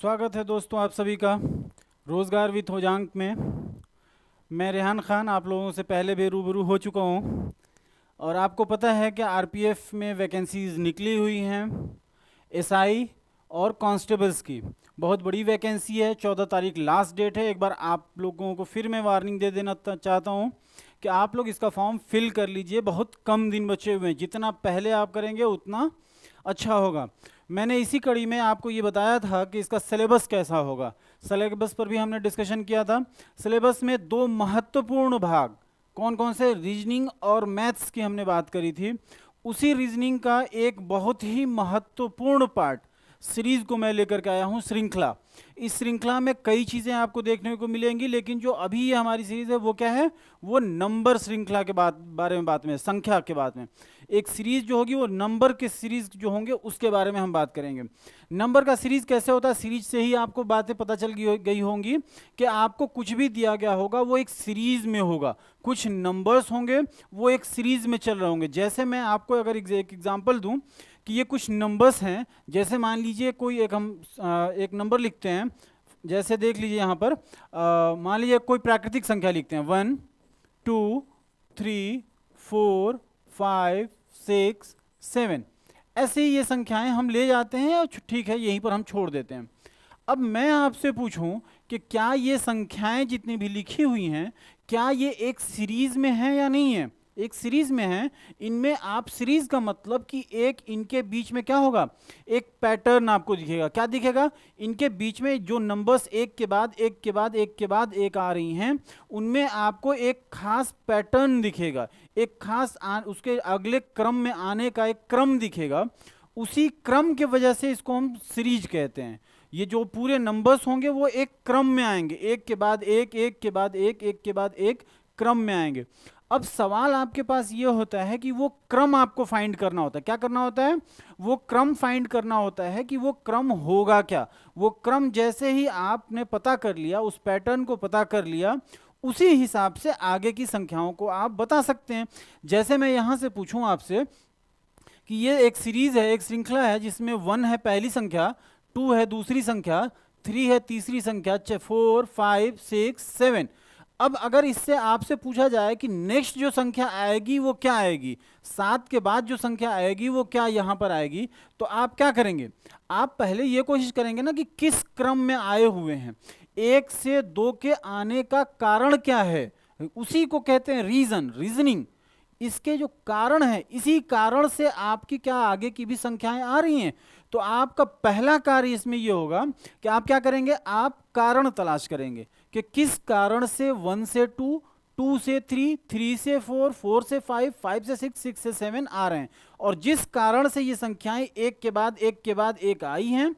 स्वागत है दोस्तों आप सभी का रोज़गार विथ होजांक में। मैं रेहान खान आप लोगों से पहले भी रूबरू हो चुका हूँ और आपको पता है कि आरपीएफ में वैकेंसीज निकली हुई हैं। एसआई और कांस्टेबल्स की बहुत बड़ी वैकेंसी है। 14 तारीख लास्ट डेट है। एक बार आप लोगों को फिर मैं वार्निंग दे देना चाहता हूँ कि आप लोग इसका फॉर्म फिल कर लीजिए। बहुत कम दिन बचे हुए हैं, जितना पहले आप करेंगे उतना अच्छा होगा। मैंने इसी कड़ी में आपको ये बताया था कि इसका सिलेबस कैसा होगा। सिलेबस पर भी हमने डिस्कशन किया था। सिलेबस में दो महत्वपूर्ण भाग कौन कौन से, रीजनिंग और मैथ्स की हमने बात करी थी। उसी रीजनिंग का एक बहुत ही महत्वपूर्ण पार्ट सीरीज को मैं लेकर के आया हूँ, श्रृंखला। इस श्रृंखला में कई चीज़ें आपको देखने को मिलेंगी, लेकिन जो अभी ये हमारी सीरीज है वो क्या है, वो नंबर श्रृंखला के बारे में बात में, संख्या के बात में। एक सीरीज जो होगी वो नंबर के सीरीज जो होंगे उसके बारे में हम बात करेंगे। नंबर का सीरीज कैसे होता है, सीरीज से ही आपको बातें पता चल गई होंगी कि आपको कुछ भी दिया गया होगा वो एक सीरीज में होगा। कुछ नंबर्स होंगे वो एक सीरीज में चल रहे होंगे। जैसे मैं आपको अगर एक एग्जांपल दूं कि ये कुछ नंबर्स हैं, जैसे मान लीजिए कोई एक नंबर लिखते हैं। जैसे देख लीजिए यहाँ पर मान लीजिए कोई प्राकृतिक संख्या लिखते हैं 1 2 3 4 5 6 7। ऐसे ही ये संख्याएं हम ले जाते हैं और ठीक है यहीं पर हम छोड़ देते हैं। अब मैं आपसे पूछूं कि क्या ये संख्याएं जितनी भी लिखी हुई हैं, क्या ये एक सीरीज में है या नहीं है। एक सीरीज में है। इनमें आप सीरीज का मतलब कि एक इनके बीच में क्या होगा, एक पैटर्न आपको दिखेगा। क्या दिखेगा, इनके बीच में जो नंबर्स एक के बाद एक के बाद एक के बाद एक आ रही हैं, उनमें आपको एक खास पैटर्न दिखेगा, एक खास उसके अगले क्रम में आने का एक क्रम दिखेगा। उसी क्रम के वजह से इसको हम सीरीज कहते हैं। ये जो पूरे नंबर्स होंगे वो एक क्रम में आएंगे, एक के बाद एक, एक के बाद एक के बाद एक क्रम में आएंगे। अब सवाल आपके पास ये होता है कि वो क्रम आपको फाइंड करना होता है। क्या करना होता है, वो क्रम फाइंड करना होता है कि वो क्रम होगा क्या। वो क्रम जैसे ही आपने पता कर लिया, उस पैटर्न को पता कर लिया, उसी हिसाब से आगे की संख्याओं को आप बता सकते हैं। जैसे मैं यहां से पूछूं आपसे कि ये एक सीरीज है, एक श्रृंखला है जिसमें 1 है पहली संख्या, 2 है दूसरी संख्या, 3 है तीसरी संख्या, 4 5 6 7। अब अगर इससे आपसे पूछा जाए कि नेक्स्ट जो संख्या आएगी वो क्या आएगी, 7 के बाद जो संख्या आएगी वो क्या यहां पर आएगी, तो आप क्या करेंगे, आप पहले ये कोशिश करेंगे ना कि किस क्रम में आए हुए हैं, 1 से 2 के आने का कारण क्या है। उसी को कहते हैं रीजनिंग। इसके जो कारण है, इसी कारण से आपकी क्या आगे की भी संख्याएं आ रही हैं। तो आपका पहला कार्य इसमें यह होगा कि आप क्या करेंगे, आप कारण तलाश करेंगे कि किस कारण से 1 से 2, 2 से 3, 3 से 4, 4 से 5, 5 से 6, 6 से 7 आ रहे हैं। और जिस कारण से ये संख्याएं एक के बाद एक के बाद एक आई हैं,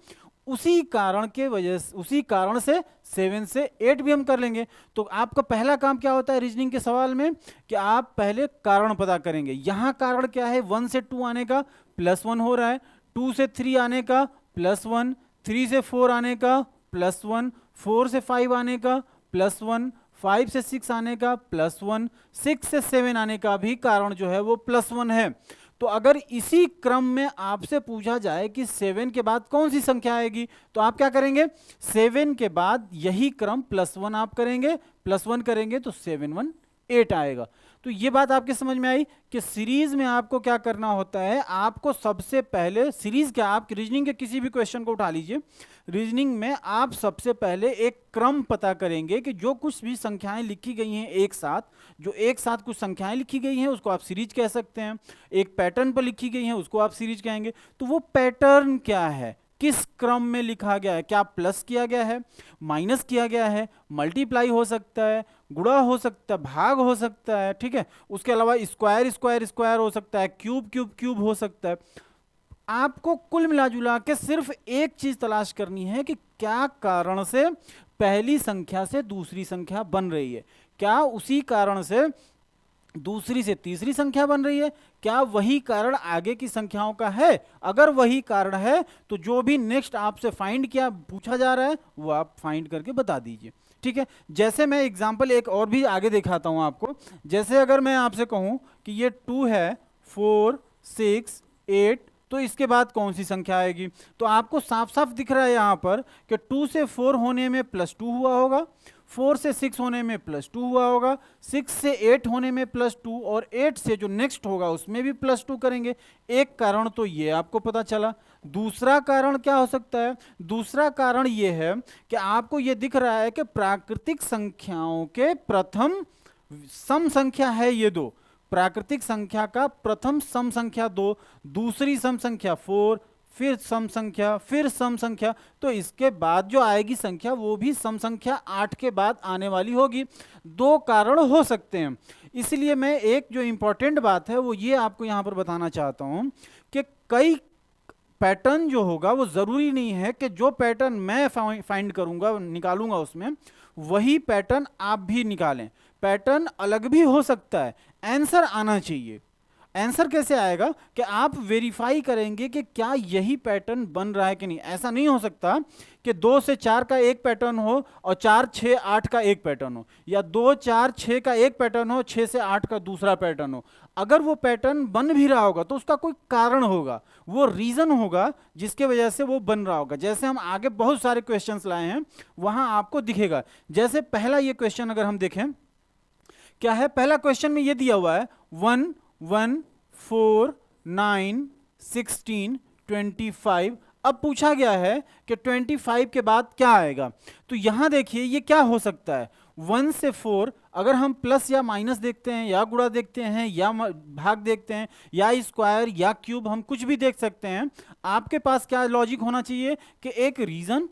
उसी कारण के वजह से, उसी कारण से 7 से 8 भी हम कर लेंगे। तो आपका पहला काम क्या होता है रीजनिंग के सवाल में कि आप पहले कारण पता करेंगे। यहां कारण क्या है, 1 से 2 आने का +1 हो रहा है, 2 से 3 आने का +1, 3 से 4 आने का +1, 4 से 5 आने का +1, 5 से 6 आने का +1, 6 से 7 आने का भी कारण जो है वो +1 है। तो अगर इसी क्रम में आपसे पूछा जाए कि 7 के बाद कौन सी संख्या आएगी, तो आप क्या करेंगे, 7 के बाद यही क्रम +1 आप करेंगे, +1 करेंगे तो 7 1 8 आएगा। तो ये बात आपके समझ में आई कि सीरीज में आपको क्या करना होता है। आपको सबसे पहले सीरीज क्या, आप रीजनिंग के किसी भी क्वेश्चन को उठा लीजिए, रीजनिंग में आप सबसे पहले एक क्रम पता करेंगे कि जो कुछ भी संख्याएं लिखी गई हैं एक साथ, जो एक साथ कुछ संख्याएं लिखी गई हैं उसको आप सीरीज कह सकते हैं। एक पैटर्न पर लिखी गई हैं उसको आप सीरीज कहेंगे। तो वो पैटर्न क्या है, किस क्रम में लिखा गया है, क्या प्लस किया गया है, माइनस किया गया है, मल्टीप्लाई हो सकता है, गुणा हो सकता है, भाग हो सकता है, ठीक है। उसके अलावा स्क्वायर स्क्वायर स्क्वायर हो सकता है, क्यूब क्यूब क्यूब हो सकता है। आपको कुल मिला जुला के सिर्फ एक चीज तलाश करनी है कि क्या कारण से पहली संख्या से दूसरी संख्या बन रही है, क्या उसी कारण से दूसरी से तीसरी संख्या बन रही है, क्या वही कारण आगे की संख्याओं का है। अगर वही कारण है तो जो भी नेक्स्ट आपसे फाइंड किया पूछा जा रहा है वो आप फाइंड करके बता दीजिए, ठीक है। जैसे मैं एग्जांपल एक और भी आगे दिखाता हूं आपको। जैसे अगर मैं आपसे कहूं कि ये 2 है, 4 6 8, तो इसके बाद कौन सी संख्या आएगी? तो आपको साफ साफ दिख रहा है यहाँ पर कि 2 से 4 होने में +2 हुआ होगा, 4 से 6 होने में +2 हुआ होगा, 6 से 8 होने में +2, और 8 से जो नेक्स्ट होगा उसमें भी +2 करेंगे। एक कारण तो ये आपको पता चला। दूसरा कारण क्या हो सकता है? दूसरा कारण ये है कि आपको ये दिख रहा है कि प्राकृतिक संख्याओं के प्रथम सम संख्या है ये 2। प्राकृतिक संख्या का प्रथम सम संख्या 2, दूसरी सम संख्या 4, फिर सम संख्या, फिर सम संख्या, तो इसके बाद जो आएगी संख्या वो भी सम संख्या 8 के बाद आने वाली होगी। 2 कारण हो सकते हैं। इसलिए मैं एक जो इंपॉर्टेंट बात है वो ये आपको यहाँ पर बताना चाहता हूँ कि कई पैटर्न जो होगा वो ज़रूरी नहीं है कि जो पैटर्न मैं फाइंड करूँगा, निकालूंगा, उसमें वही पैटर्न आप भी निकालें। पैटर्न अलग भी हो सकता है, आंसर आना चाहिए। आंसर कैसे आएगा? कि आप वेरीफाई करेंगे कि क्या यही पैटर्न बन रहा है कि नहीं। ऐसा नहीं हो सकता कि 2 से 4 का एक पैटर्न हो और 4, 6, 8 का एक पैटर्न हो, या 2, 4, 6 का एक पैटर्न हो, 6 से 8 का दूसरा पैटर्न हो। अगर वो पैटर्न बन भी रहा होगा तो उसका कोई कारण होगा, वो रीजन होगा जिसके वजह से वो बन रहा होगा। जैसे हम आगे बहुत सारे क्वेश्चंस लाए हैं, वहां आपको दिखेगा। जैसे पहला ये क्वेश्चन अगर हम देखें, क्या है? पहला क्वेश्चन में ये दिया हुआ है 1, 1, 4, 9, 16, 25। अब पूछा गया है कि 25 के बाद क्या आएगा। तो यहां देखिए ये क्या हो सकता है। 1 से 4 अगर हम प्लस या माइनस देखते हैं, या गुणा देखते हैं, या भाग देखते हैं, या स्क्वायर, या क्यूब, हम कुछ भी देख सकते हैं। आपके पास क्या लॉजिक होना चाहिए कि एक रीजन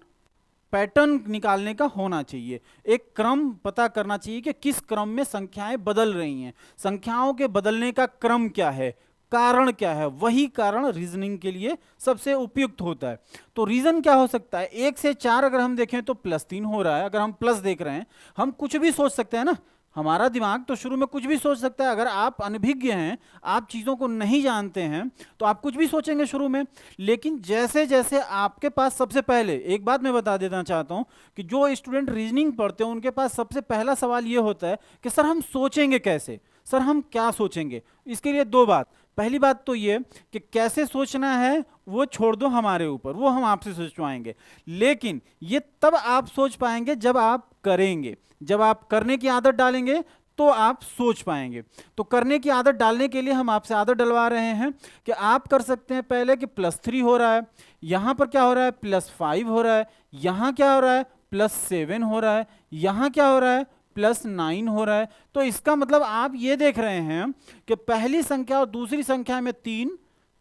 पैटर्न निकालने का होना चाहिए, एक क्रम पता करना चाहिए कि किस क्रम में संख्याएं बदल रही हैं, संख्याओं के बदलने का क्रम क्या है, कारण क्या है। वही कारण रीजनिंग के लिए सबसे उपयुक्त होता है। तो रीजन क्या हो सकता है? 1 से 4 अगर हम देखें तो +3 हो रहा है। अगर हम प्लस देख रहे हैं, हम कुछ भी सोच सकते हैं ना, हमारा दिमाग तो शुरू में कुछ भी सोच सकता है। अगर आप अनभिज्ञ हैं, आप चीज़ों को नहीं जानते हैं, तो आप कुछ भी सोचेंगे शुरू में। लेकिन जैसे जैसे आपके पास, सबसे पहले एक बात मैं बता देना चाहता हूं कि जो स्टूडेंट रीजनिंग पढ़ते हैं उनके पास सबसे पहला सवाल ये होता है कि सर हम सोचेंगे कैसे, सर हम क्या सोचेंगे। इसके लिए 2 बात। पहली बात तो ये कि कैसे सोचना है वो छोड़ दो हमारे ऊपर, वो हम आपसे सोचवाएंगे। लेकिन ये तब आप सोच पाएंगे जब आप करेंगे, जब आप करने की आदत डालेंगे तो आप सोच पाएंगे। तो करने की आदत डालने के लिए हम आपसे आदत डलवा रहे हैं कि आप कर सकते हैं पहले कि +3 हो रहा है, यहां पर क्या हो रहा है +5 हो रहा है, यहां क्या हो रहा है +7 हो रहा है, यहां क्या हो रहा है +9 हो रहा है। तो इसका मतलब आप ये देख रहे हैं कि पहली संख्या और दूसरी संख्या में 3,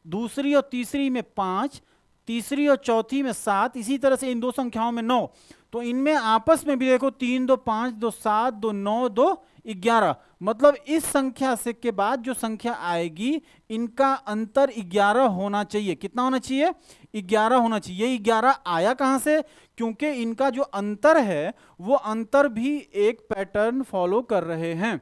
दूसरी और तीसरी में 5, तीसरी और चौथी में 7, इसी तरह से इन 2 संख्याओं में 9। तो इनमें आपस में भी देखो 3, 2, 5, 2, 7, 2, 9, 2, 11। मतलब इस संख्या से के बाद जो संख्या आएगी इनका अंतर 11 होना चाहिए। कितना होना चाहिए? 11 होना चाहिए। ये 11 आया कहां से? क्योंकि इनका जो अंतर है वो अंतर भी एक पैटर्न फॉलो कर रहे हैं।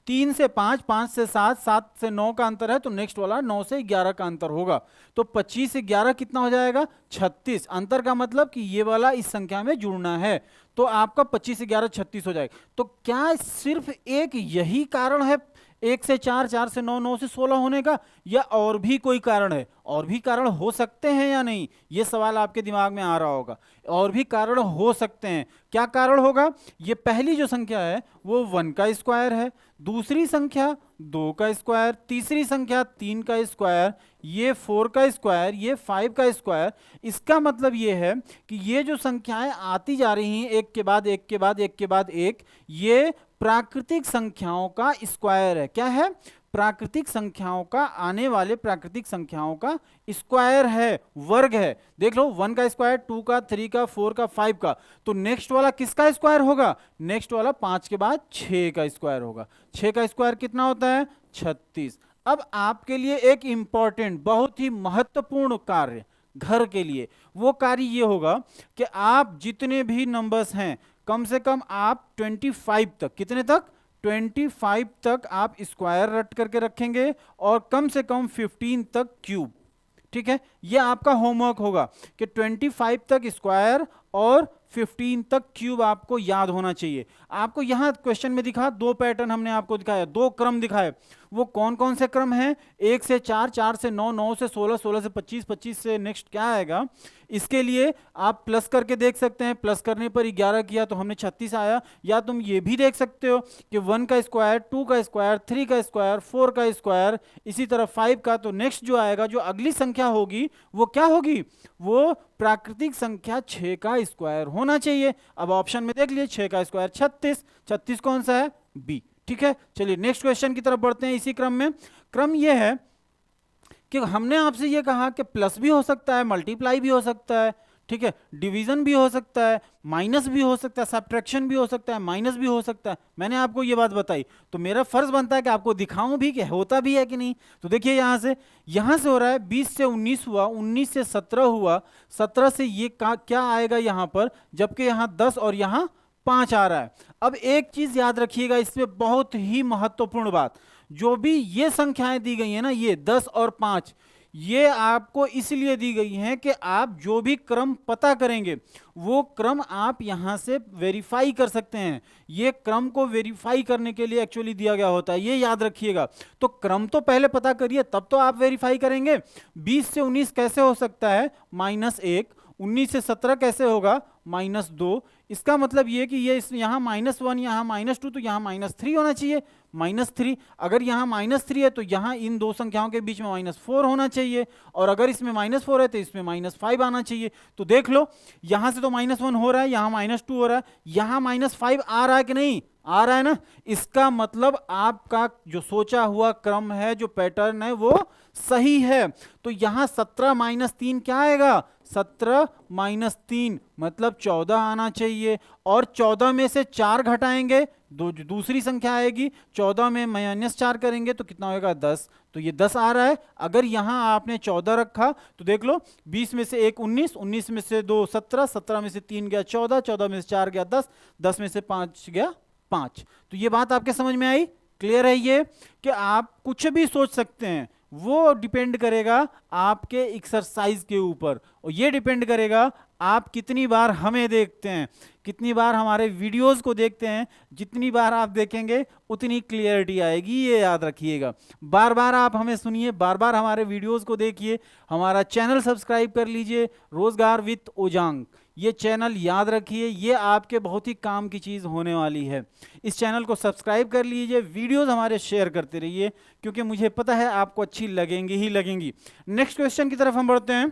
3 से 5, 5 से 7, 7 से 9 का अंतर है, तो नेक्स्ट वाला 9 से 11 का अंतर होगा। तो 25 से 11 कितना हो जाएगा? 36। अंतर का मतलब कि ये वाला इस संख्या में जुड़ना है, तो आपका 25 से 11 36 हो जाएगा। तो क्या सिर्फ एक यही कारण है 1 से 4, 4 से 9, 9 से 16 होने का, या और भी कोई कारण है? और भी कारण हो सकते हैं या नहीं, ये सवाल आपके दिमाग में आ रहा होगा। और भी कारण हो सकते हैं। क्या कारण होगा? ये पहली जो संख्या है वो 1 का स्क्वायर है, दूसरी संख्या 2 का स्क्वायर, तीसरी संख्या 3 का स्क्वायर, ये 4 का स्क्वायर, ये 5 का स्क्वायर। इसका मतलब ये है कि ये जो संख्याएं आती जा रही हैं एक के बाद एक के बाद एक के बाद एक, ये प्राकृतिक संख्याओं का स्क्वायर है। क्या है? प्राकृतिक संख्याओं का, आने वाले प्राकृतिक संख्याओं का स्क्वायर है, वर्ग है। देख लो 1 का स्क्वायर, 2 का, 3 का, 4 का, 5 का। तो नेक्स्ट वाला किसका स्क्वायर होगा? नेक्स्ट वाला 5 के बाद 6 का स्क्वायर होगा। 6 का स्क्वायर कितना होता है? 36। अब आपके लिए एक इंपॉर्टेंट, बहुत ही महत्वपूर्ण कार्य घर के लिए, वो कार्य ये होगा कि आप जितने भी नंबर्स हैं कम से कम आप 25 तक, कितने तक? 25 तक आप स्क्वायर रट करके रखेंगे, और कम से कम 15 तक क्यूब। ठीक है, ये आपका होमवर्क होगा कि 25 तक स्क्वायर और 15 तक क्यूब आपको याद होना चाहिए। आपको यहां क्वेश्चन में दिखा 2 पैटर्न हमने आपको दिखाया, 2 क्रम दिखाए। वो कौन कौन से क्रम हैं? 1 से 4, 4 से 9, 9 से 16, 16 से 25, 25 से नेक्स्ट क्या आएगा? इसके लिए आप प्लस करके देख सकते हैं, प्लस करने पर 11 किया तो हमने 36 आया। या तुम ये भी देख सकते हो कि 1 का स्क्वायर, 2 का स्क्वायर, 3 का स्क्वायर, 4 का स्क्वायर, इसी तरह 5 का। तो नेक्स्ट जो आएगा, जो अगली संख्या होगी वो क्या होगी? वो प्राकृतिक संख्या 6 का स्क्वायर होना चाहिए। अब ऑप्शन में देख लिए 6 का स्क्वायर 36, 36 कौन सा है? बी। ठीक है, चलिए नेक्स्ट क्वेश्चन की तरफ बढ़ते हैं। इसी क्रम में क्रम यह है कि हमने आपसे ये कहा कि प्लस भी हो सकता है, मल्टीप्लाई भी हो सकता है, ठीक है, डिवीजन भी हो सकता है, माइनस भी हो सकता है, सब्ट्रैक्शन भी हो सकता है, माइनस भी हो सकता है। मैंने आपको ये बात बताई तो मेरा फर्ज बनता है कि आपको दिखाऊं भी कि होता भी है कि नहीं। तो देखिए यहां से हो रहा है 20 से 19 हुआ, 19 से 17 हुआ, 17 से ये क्या आएगा यहां पर, जबकि यहां 10 और यहां 5 आ रहा है। अब एक चीज याद रखिएगा, इसमें बहुत ही महत्वपूर्ण बात, जो भी ये संख्याएं दी गई है ना, ये 10 और 5, ये आपको इसलिए दी गई हैं कि आप जो भी क्रम पता करेंगे वो क्रम आप यहां से वेरीफाई कर सकते हैं। ये क्रम को वेरीफाई करने के लिए एक्चुअली दिया गया होता है, ये याद रखिएगा। तो क्रम तो पहले पता करिए, तब तो आप वेरीफाई करेंगे। 20 से 19 कैसे हो सकता है? -1। 19 से 17 कैसे होगा? -2। इसका मतलब ये कि ये यहाँ -1, यहाँ -2, तो यहाँ -3 होना चाहिए, -3। अगर यहाँ -3 है तो यहाँ इन दो संख्याओं के बीच में -4 होना चाहिए, और अगर इसमें -4 है तो इसमें -5 आना चाहिए। तो देख लो, यहाँ से तो -1 हो रहा है, यहाँ -2 हो रहा है, यहाँ -5 आ रहा है कि नहीं? आ रहा है ना। इसका मतलब आपका जो सोचा हुआ क्रम है, जो पैटर्न है, वो सही है। तो यहां 17 - 3 क्या आएगा? 17 - 3 मतलब 14 आना चाहिए, और 14 में से 4 घटाएंगे, दूसरी संख्या आएगी, 14 में -4 करेंगे तो कितना होगा? 10। तो ये 10 आ रहा है। अगर यहां आपने 14 रखा तो देख लो, 20 में से 1 19, 19 में से 2 17, 17 में से 3 गया 14, 14 में से 4 गया 10, 10 में से 5 गया 5। तो ये बात आपके समझ में आई? क्लियर है ये कि आप कुछ भी सोच सकते हैं, वो डिपेंड करेगा आपके एक्सरसाइज के ऊपर, और ये डिपेंड करेगा आप कितनी बार हमें देखते हैं, कितनी बार हमारे वीडियोस को देखते हैं। जितनी बार आप देखेंगे उतनी क्लियरिटी आएगी, ये याद रखिएगा। बार बार आप हमें सुनिए, बार बार हमारे वीडियोस को देखिए, हमारा चैनल सब्सक्राइब कर लीजिए, रोजगार विद ओजांग, ये चैनल याद रखिए, ये आपके बहुत ही काम की चीज़ होने वाली है। इस चैनल को सब्सक्राइब कर लीजिए, वीडियोस हमारे शेयर करते रहिए, क्योंकि मुझे पता है आपको अच्छी लगेंगी ही लगेंगी। नेक्स्ट क्वेश्चन की तरफ हम बढ़ते हैं।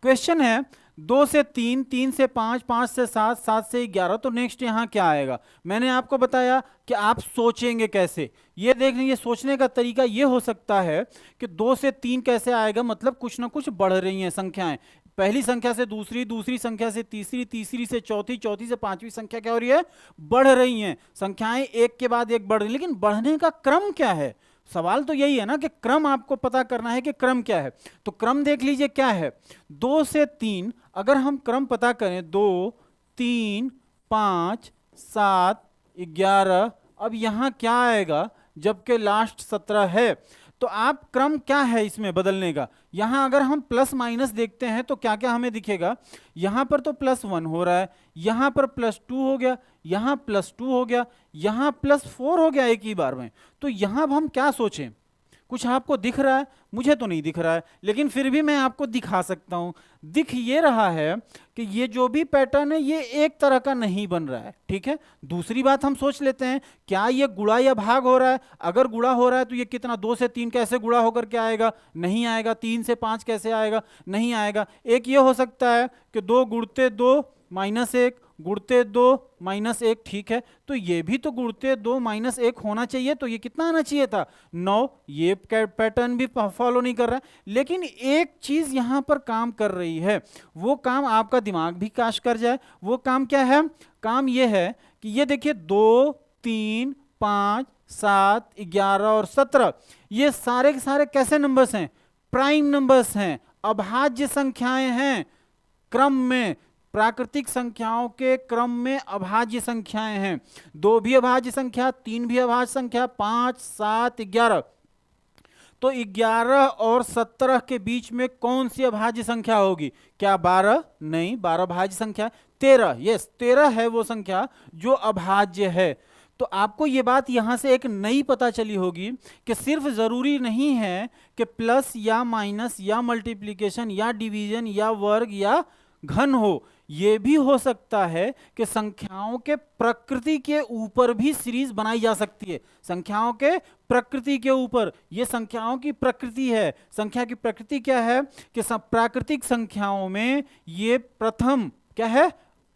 क्वेश्चन है 2 से 3, 3 से 5, 5 से 7, 7 से 11। तो नेक्स्ट यहाँ क्या आएगा? मैंने आपको बताया कि आप सोचेंगे कैसे। ये देख लीजिए, सोचने का तरीका ये हो सकता है कि 2 से 3 कैसे आएगा, मतलब कुछ ना कुछ बढ़ रही हैं संख्याएं, पहली संख्या से दूसरी, दूसरी संख्या से तीसरी, तीसरी से चौथी, चौथी से पांचवी संख्या क्या हो रही है? बढ़ रही हैं। संख्याएं एक के बाद एक बढ़ रही, लेकिन बढ़ने का क्रम क्या है? सवाल तो यही है ना कि क्रम आपको पता करना है कि क्रम क्या है। तो क्रम देख लीजिए क्या है। 2 से 3 अगर हम क्रम पता करें, 2 3 5 7 11, अब यहां क्या आएगा? जबकि लास्ट 17 है, तो आप क्रम क्या है इसमें बदलने का? यहां अगर हम प्लस माइनस देखते हैं तो क्या क्या हमें दिखेगा? यहां पर तो +1 हो रहा है, यहां पर +2 हो गया, यहां +2 हो गया, यहां +4 हो गया एक ही बार में। तो यहां अब हम क्या सोचें? कुछ आपको दिख रहा है? मुझे तो नहीं दिख रहा है, लेकिन फिर भी मैं आपको दिखा सकता हूं। दिख ये रहा है कि ये जो भी पैटर्न है ये एक तरह का नहीं बन रहा है, ठीक है। दूसरी बात हम सोच लेते हैं, क्या ये गुणा या भाग हो रहा है? अगर गुणा हो रहा है तो ये कितना, 2 से 3 कैसे गुणा होकर के आएगा? नहीं आएगा। 3 से 5 कैसे आएगा? नहीं आएगा। एक ये हो सकता है कि 2 गुणते 2 -1, गुणते 2 -1, ठीक है। तो ये भी तो गुणते 2 -1 होना चाहिए, तो ये कितना आना चाहिए था? 9। ये पैटर्न भी फॉलो नहीं कर रहा है। लेकिन एक चीज यहां पर काम कर रही है, वो काम आपका दिमाग भी काश कर जाए। वो काम क्या है? काम ये है कि ये देखिए 2 3 5 7 11 और 17, ये सारे के सारे कैसे नंबर्स हैं? प्राइम नंबर्स हैं, अभाज्य संख्याएं हैं। क्रम में, प्राकृतिक संख्याओं के क्रम में अभाज्य संख्याएं हैं। 2 भी अभाज्य संख्या, 3 भी अभाज्य संख्या, 5 7 11। तो 11 और 17 के बीच में कौन सी अभाज्य संख्या होगी? क्या 12? नहीं, 12 भाज्य संख्या। 13, यस 13 है वो संख्या जो अभाज्य है। तो आपको ये बात यहाँ से एक नई पता चली होगी कि सिर्फ ज़रूरी नहीं है कि प्लस या माइनस या मल्टीप्लिकेशन या डिवीजन या वर्ग या घन हो, ये भी हो सकता है कि संख्याओं के प्रकृति के ऊपर भी सीरीज बनाई जा सकती है। संख्याओं के प्रकृति के ऊपर, ये संख्याओं की प्रकृति है। संख्या की प्रकृति क्या है कि प्राकृतिक संख्याओं में ये प्रथम क्या है,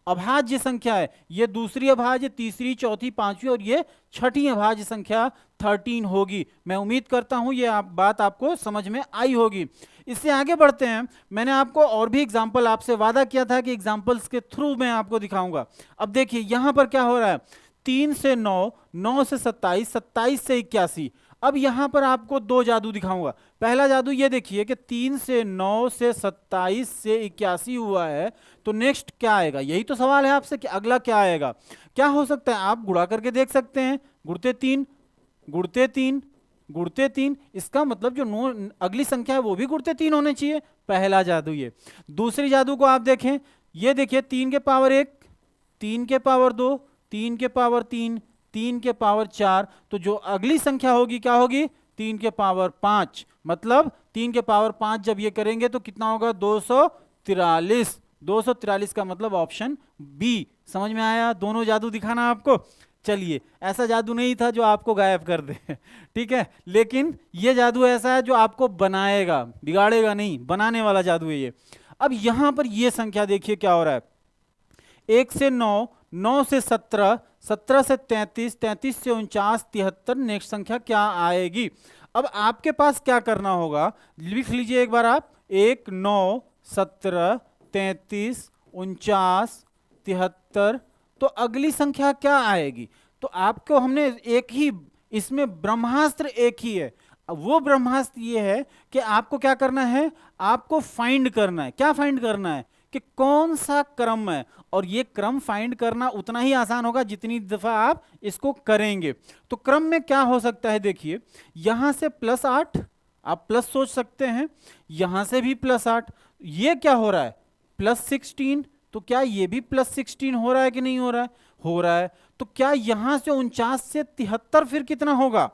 अभाज्य संख्या है, ये दूसरी अभाज्य, तीसरी, चौथी, पांचवी और ये छठी अभाज्य संख्या 13 होगी। मैं उम्मीद करता हूं ये बात आपको समझ में आई होगी। इससे आगे बढ़ते हैं। मैंने आपको और भी एग्जाम्पल, आपसे वादा किया था कि एग्जाम्पल्स के थ्रू मैं आपको दिखाऊंगा। अब देखिए यहां पर क्या हो रहा है, 3 से 9, 9 से 27, 27 से 81। अब यहां पर आपको दो जादू दिखाऊंगा। पहला जादू ये देखिए कि 3 से 9 से 27 से 81 हुआ है, तो नेक्स्ट क्या आएगा? यही तो सवाल है आपसे कि अगला क्या आएगा। क्या हो सकता है? आप गुणा करके देख सकते हैं, गुणते 3, गुणते 3, गुणते 3, इसका मतलब जो अगली संख्या है वो भी गुणते 3 होने चाहिए। पहला जादू ये। दूसरी जादू को आप देखें, ये देखिए 3 के पावर 1, 3 के पावर 2, 3 के पावर 3, 3 के पावर 4, तो जो अगली संख्या होगी क्या होगी? 3 के पावर 5। मतलब 3 के पावर 5 जब ये करेंगे तो कितना होगा? 243। 243 का मतलब ऑप्शन बी। समझ में आया? दोनों जादू दिखाना आपको। चलिए, ऐसा जादू नहीं था जो आपको गायब कर दे, ठीक है, लेकिन ये जादू ऐसा है जो आपको बनाएगा, बिगाड़ेगा नहीं, बनाने वाला जादू है ये। अब यहां पर ये संख्या देखिए क्या हो रहा है, 1 से 9, 9 से 17, 17 से 33, 33 से 49, 73, नेक्स्ट संख्या क्या आएगी? अब आपके पास क्या करना होगा, लिख लीजिए एक बार आप, 1, 9, 17, 33, 49, 73, तो अगली संख्या क्या आएगी? तो आपको हमने एक ही, इसमें ब्रह्मास्त्र एक ही है। वो ब्रह्मास्त्र ये है कि आपको क्या करना है, आपको फाइंड करना है। क्या फाइंड करना है? कि कौन सा क्रम है, और ये क्रम फाइंड करना उतना ही आसान होगा जितनी दफा आप इसको करेंगे। तो क्रम में क्या हो सकता है, देखिए यहां से +8, आप प्लस सोच सकते हैं, यहां से भी +8, ये क्या हो रहा है +16, तो क्या ये भी +16 हो रहा है कि नहीं हो रहा है? हो रहा है। तो क्या यहां से 49 से 73 फिर कितना होगा?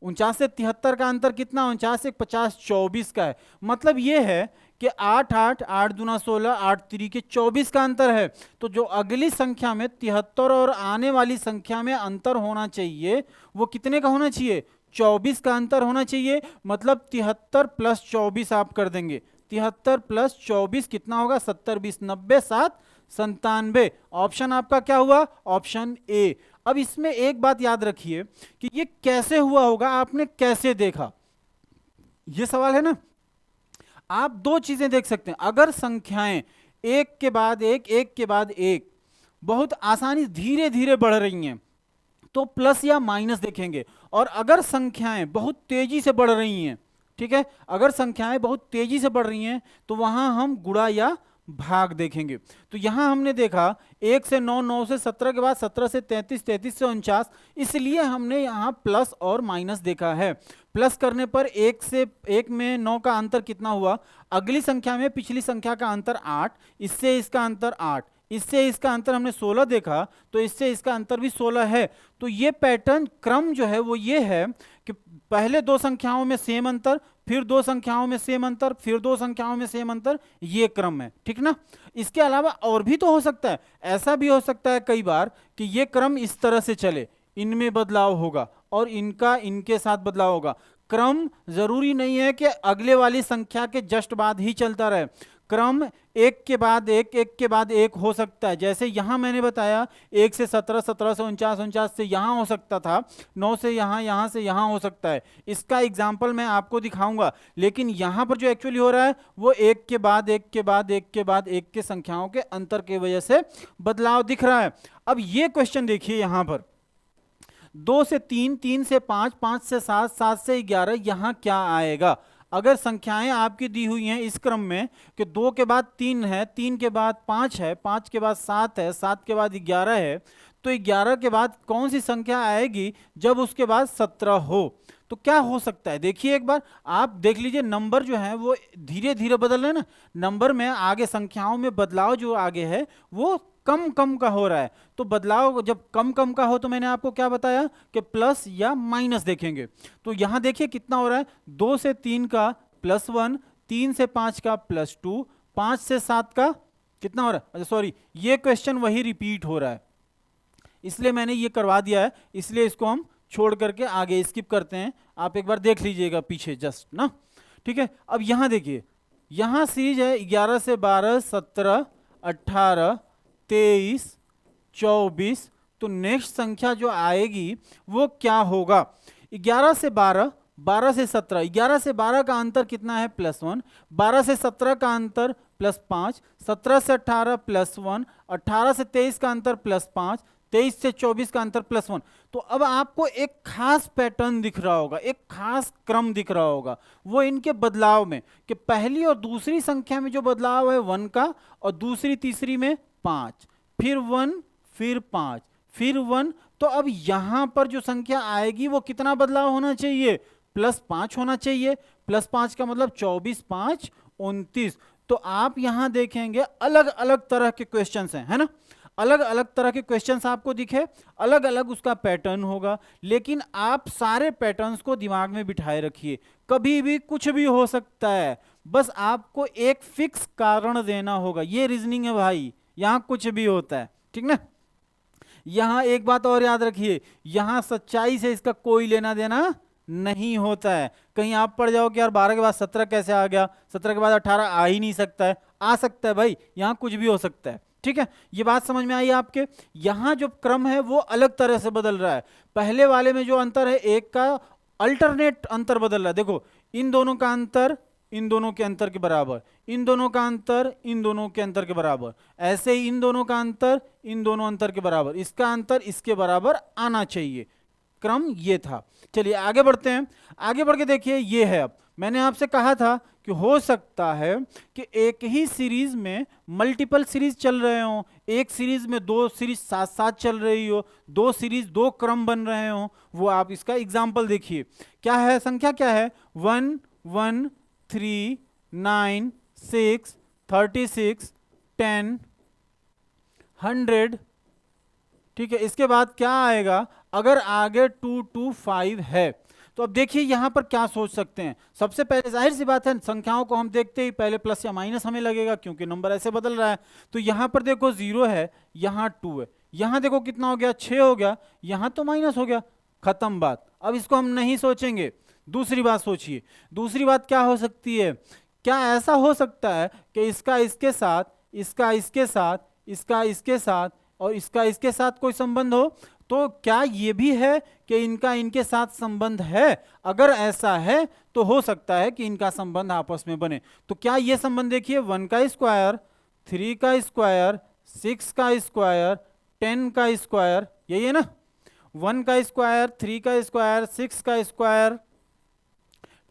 49 से 73 का अंतर कितना? 49 से 50, 24 का है। मतलब ये है कि 8, 8, 8 दूना 16, 8 3 24 का अंतर है। तो जो अगली संख्या में 73 और आने वाली संख्या में अंतर होना चाहिए, वो कितने का होना चाहिए? 24 का अंतर होना चाहिए। मतलब 73 + 24 आप कर देंगे, 73 + 24 कितना होगा? 70, 20, 90, 7, 97। ऑप्शन आपका क्या हुआ? Option A. अब इसमें एक बात याद रखिए कि ये कैसे हुआ होगा, आपने कैसे देखा, ये सवाल है ना। आप दो चीजें देख सकते हैं, अगर संख्याएं एक के बाद एक, एक के बाद एक बहुत आसानी धीरे धीरे बढ़ रही हैं तो प्लस या माइनस देखेंगे, और अगर संख्याएं बहुत तेजी से बढ़ रही हैं, ठीक है, अगर संख्याएं बहुत तेजी से बढ़ रही हैं तो वहां हम गुणा या भाग देखेंगे। तो यहां हमने देखा 1 से 9, 9 से 17 के बाद 17 से 33, 33 से 49, इसलिए हमने यहां प्लस और माइनस देखा है। प्लस करने पर 1 में 9 का अंतर कितना हुआ? अगली संख्या में पिछली संख्या का अंतर 8, इससे इसका अंतर 8, इससे इसका अंतर हमने 16 देखा, तो इससे इसका अंतर भी 16 है। तो ये पैटर्न, क्रम जो है वो ये है कि पहले दो संख्याओं में सेम अंतर, फिर दो संख्याओं में सेम अंतर, फिर दो संख्याओं में सेम अंतर, ये क्रम है, ठीक ना। इसके अलावा और भी तो हो सकता है, ऐसा भी हो सकता है कई बार कि ये क्रम इस तरह से चले, इनमें बदलाव होगा और इनका इनके साथ बदलाव होगा। क्रम जरूरी नहीं है कि अगले वाली संख्या के जस्ट बाद ही चलता रहे, क्रम एक के बाद एक, एक के बाद एक हो सकता है। जैसे यहां मैंने बताया 1 से 17, 17 से 49, 49 से यहां हो सकता था, 9 से यहां, यहां से यहां हो सकता है। इसका एग्जाम्पल मैं आपको दिखाऊंगा, लेकिन यहां पर जो एक्चुअली हो रहा है वो एक के बाद एक के बाद एक के बाद एक के संख्याओं के अंतर की वजह से बदलाव दिख रहा है। अब ये क्वेश्चन देखिए, यहां पर 2 से 3, 3 से 5, 5 से 7, 7 से 11, यहां क्या आएगा? अगर संख्याएं आपकी दी हुई हैं इस क्रम में कि 2 के बाद 3 है, 3 के बाद 5 है, 5 के बाद 7 है, 7 के बाद 11 है, तो 11 के बाद कौन सी संख्या आएगी जब उसके बाद 17 हो? तो क्या हो सकता है? देखिए एक बार आप देख लीजिए, नंबर जो है वो धीरे धीरे बदल रहे हैं ना, नंबर में आगे संख्याओं में बदलाव जो आगे है वो कम कम का हो रहा है। तो बदलाव जब कम कम का हो तो मैंने आपको क्या बताया कि प्लस या माइनस देखेंगे। तो यहां देखिए कितना हो रहा है, 2 से 3 का +1, 3 से 5 का +2, 5 से 7 का कितना हो रहा है, अच्छा सॉरी ये क्वेश्चन वही रिपीट हो रहा है इसलिए मैंने ये करवा दिया है, इसलिए इसको हम छोड़ करके आगे स्किप करते हैं। आप एक बार देख लीजिएगा पीछे जस्ट ना, ठीक है। अब यहां देखिए, यहां सीरीज है 11 से 12, 17, 18, 23, 24। तो नेक्स्ट संख्या जो आएगी वो क्या होगा, 11 से 12, 12 से 17, 11 से 12 का अंतर कितना है +1, 12 से 17 का अंतर +5, 17 से 18 +1, 18 से 23 का अंतर +5, 23 से 24 का अंतर +1। तो अब आपको एक खास पैटर्न दिख रहा होगा, एक खास क्रम दिख रहा होगा वो इनके बदलाव में, कि पहली और दूसरी संख्या में जो बदलाव है 1 का, और दूसरी तीसरी में 5, फिर 1, फिर 5, फिर 1। तो अब यहां पर जो संख्या आएगी वो कितना बदलाव होना चाहिए, +5 होना चाहिए। +5 का मतलब 24, 5, 29। तो आप यहां देखेंगे अलग अलग तरह के क्वेश्चंस हैं, है ना, अलग अलग तरह के क्वेश्चंस आपको दिखे, अलग अलग उसका पैटर्न होगा। लेकिन आप सारे पैटर्न्स को दिमाग में बिठाए रखिए, कभी भी कुछ भी हो सकता है, बस आपको एक फिक्स कारण देना होगा। ये रीजनिंग है भाई, यहां कुछ भी होता है, ठीक ना। यहां एक बात और याद रखिए, यहां सच्चाई से इसका कोई लेना देना नहीं होता है। कहीं आप पढ़ जाओ कि यार 12 के बाद 17 कैसे आ गया, 17 के बाद 18 आ ही नहीं सकता है, आ सकता है भाई, यहां कुछ भी हो सकता है, ठीक है। ये बात समझ में आई आपके। यहां जो क्रम है वो अलग तरह से बदल रहा है। पहले वाले में जो अंतर है, एक का अल्टरनेट अंतर बदल रहा है। देखो इन दोनों का अंतर इन दोनों के अंतर के बराबर, इन दोनों का अंतर इन दोनों के अंतर के बराबर, ऐसे ही इन दोनों का अंतर इन दोनों अंतर के बराबर, इसका अंतर इसके बराबर आना चाहिए। क्रम ये था। चलिए आगे बढ़ते हैं। आगे बढ़ के देखिए ये है, अब मैंने आपसे कहा था कि हो सकता है कि एक ही सीरीज में मल्टीपल सीरीज चल रहे हो, एक सीरीज में 2 सीरीज साथ साथ चल रही हो, 2 सीरीज 2 क्रम बन रहे हो। वो आप इसका एग्जाम्पल देखिए, क्या है, संख्या क्या है, 1, 1, 3, 9, 6, 36, 10, 100, ठीक है। इसके बाद क्या आएगा, अगर आगे 2, 2, 5 है। तो अब देखिए यहां पर क्या सोच सकते हैं। सबसे पहले जाहिर सी बात है, संख्याओं को हम देखते ही पहले प्लस या माइनस हमें लगेगा, क्योंकि नंबर ऐसे बदल रहा है। तो यहां पर देखो 0 है, यहां 2 है, यहां देखो कितना हो गया, 6 हो गया, यहां तो माइनस हो गया, खत्म बात। अब इसको हम नहीं सोचेंगे। दूसरी बात सोचिए, दूसरी बात क्या हो सकती है, क्या ऐसा हो सकता है कि इसका इसके साथ, इसका इसके साथ, इसका इसके साथ और इसका इसके साथ कोई संबंध हो। तो क्या ये भी है कि इनका इनके साथ संबंध है? अगर ऐसा है तो हो सकता है कि इनका संबंध आपस में बने। तो क्या ये संबंध देखिए, 1 का स्क्वायर, 3 का स्क्वायर, 6 का स्क्वायर, 10 का स्क्वायर, यही है ना, 1 का स्क्वायर, 3 का स्क्वायर, 6 का स्क्वायर,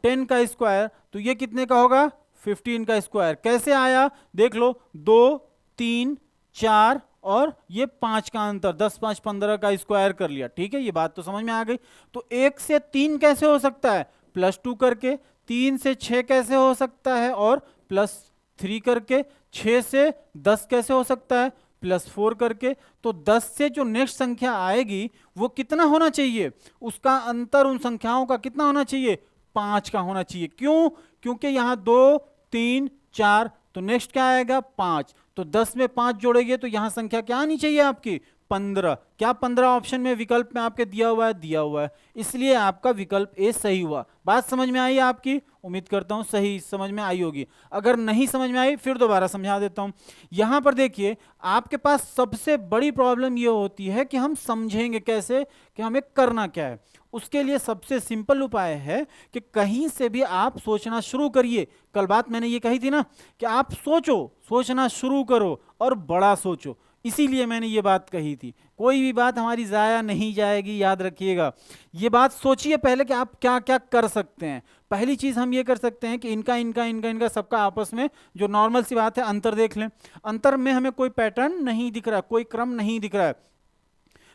10 का स्क्वायर। तो ये कितने का होगा, 15 का स्क्वायर। कैसे आया देख लो, 2, 3, 4 और ये 5 का अंतर, 10, 5, 15 का स्क्वायर कर लिया, ठीक है। ये बात तो समझ में आ गई। तो 1 से 3 कैसे हो सकता है, +2 करके, 3 से 6 कैसे हो सकता है और +3 करके, 6 से 10 कैसे हो सकता है, +4 करके। तो 10 से जो नेक्स्ट संख्या आएगी वो कितना होना चाहिए, उसका अंतर उन संख्याओं का कितना होना चाहिए, 5 का होना चाहिए। क्यों, क्योंकि यहां 2, 3, 4, तो नेक्स्ट क्या आएगा, 5। तो 10 में 5 जोड़ेंगे तो यहां संख्या क्या आनी चाहिए आपकी, 15। क्या 15 ऑप्शन में विकल्प में आपके दिया हुआ है, दिया हुआ है, इसलिए आपका विकल्प ए सही हुआ। बात समझ में आई आपकी, उम्मीद करता हूं सही समझ में आई होगी। अगर नहीं समझ में आई फिर दोबारा समझा देता हूं। यहां पर देखिए आपके पास सबसे बड़ी प्रॉब्लम यह होती है कि हम समझेंगे कैसे कि हमें करना क्या है। उसके लिए सबसे सिंपल उपाय है कि कहीं से भी आप सोचना शुरू करिए। कल बात मैंने ये कही थी ना कि आप सोचो, सोचना शुरू करो और बड़ा सोचो, इसीलिए मैंने ये बात कही थी। कोई भी बात हमारी जाया नहीं जाएगी, याद रखिएगा। ये बात सोचिए पहले कि आप क्या क्या कर सकते हैं। पहली चीज हम ये कर सकते हैं कि इनका इनका इनका इनका सबका आपस में जो नॉर्मल सी बात है अंतर देख लें। अंतर में हमें कोई पैटर्न नहीं दिख रहा, कोई क्रम नहीं दिख रहा है।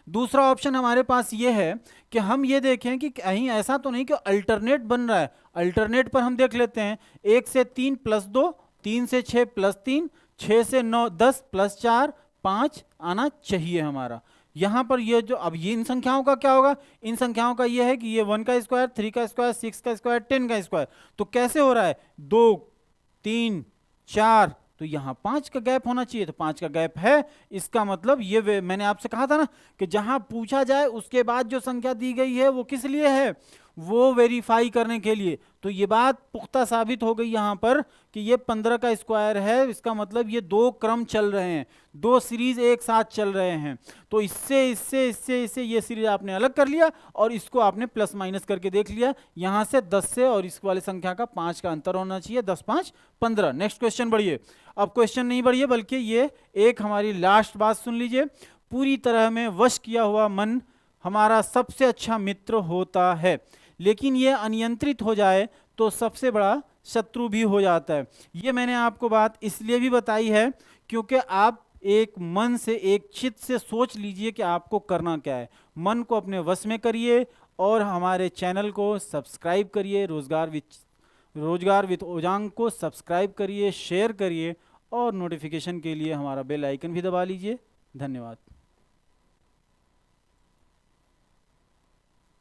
दूसरा ऑप्शन हमारे पास ये है कि हम ये देखें कि कहीं ऐसा तो नहीं कि अल्टरनेट बन रहा है। अल्टरनेट पर हम देख लेते हैं, 1 से 3 +2, 3 से 6 +3, 6 से 9 10 +4 5 आना चाहिए हमारा। यहाँ पर ये जो अब ये इन संख्याओं का क्या होगा, इन संख्याओं का ये है कि ये 1 का स्क्वायर, 3 का स्क्वायर, 6 का स्क्वायर, 10 का स्क्वायर। तो कैसे हो रहा है, 2 3 4, तो यहाँ 5 का गैप होना चाहिए, तो 5 का गैप है। इसका मतलब ये मैंने आपसे कहा था ना कि जहां पूछा जाए उसके बाद जो संख्या दी गई है वो किस लिए है, वो वेरीफाई करने के लिए। तो ये बात पुख्ता साबित हो गई यहाँ पर कि ये 15 का स्क्वायर है, इसका मतलब ये 2 क्रम चल रहे हैं, 2 सीरीज एक साथ चल रहे हैं। तो इससे इससे इससे इससे ये सीरीज आपने अलग कर लिया और इसको आपने प्लस माइनस करके देख लिया। यहाँ से 10 से और इस वाले संख्या का 5 का अंतर होना चाहिए, 10 5 15। नेक्स्ट क्वेश्चन बढ़िए। अब क्वेश्चन नहीं बढ़िए बल्कि ये एक हमारी लास्ट बात सुन लीजिए। पूरी तरह में वश किया हुआ मन हमारा सबसे अच्छा मित्र होता है, लेकिन ये अनियंत्रित हो जाए तो सबसे बड़ा शत्रु भी हो जाता है। ये मैंने आपको बात इसलिए भी बताई है क्योंकि आप एक मन से, एक चित्त से सोच लीजिए कि आपको करना क्या है। मन को अपने वश में करिए और हमारे चैनल को सब्सक्राइब करिए, रोजगार विद ओजांग को सब्सक्राइब करिए, शेयर करिए और नोटिफिकेशन के लिए हमारा बेल आइकन भी दबा लीजिए। धन्यवाद।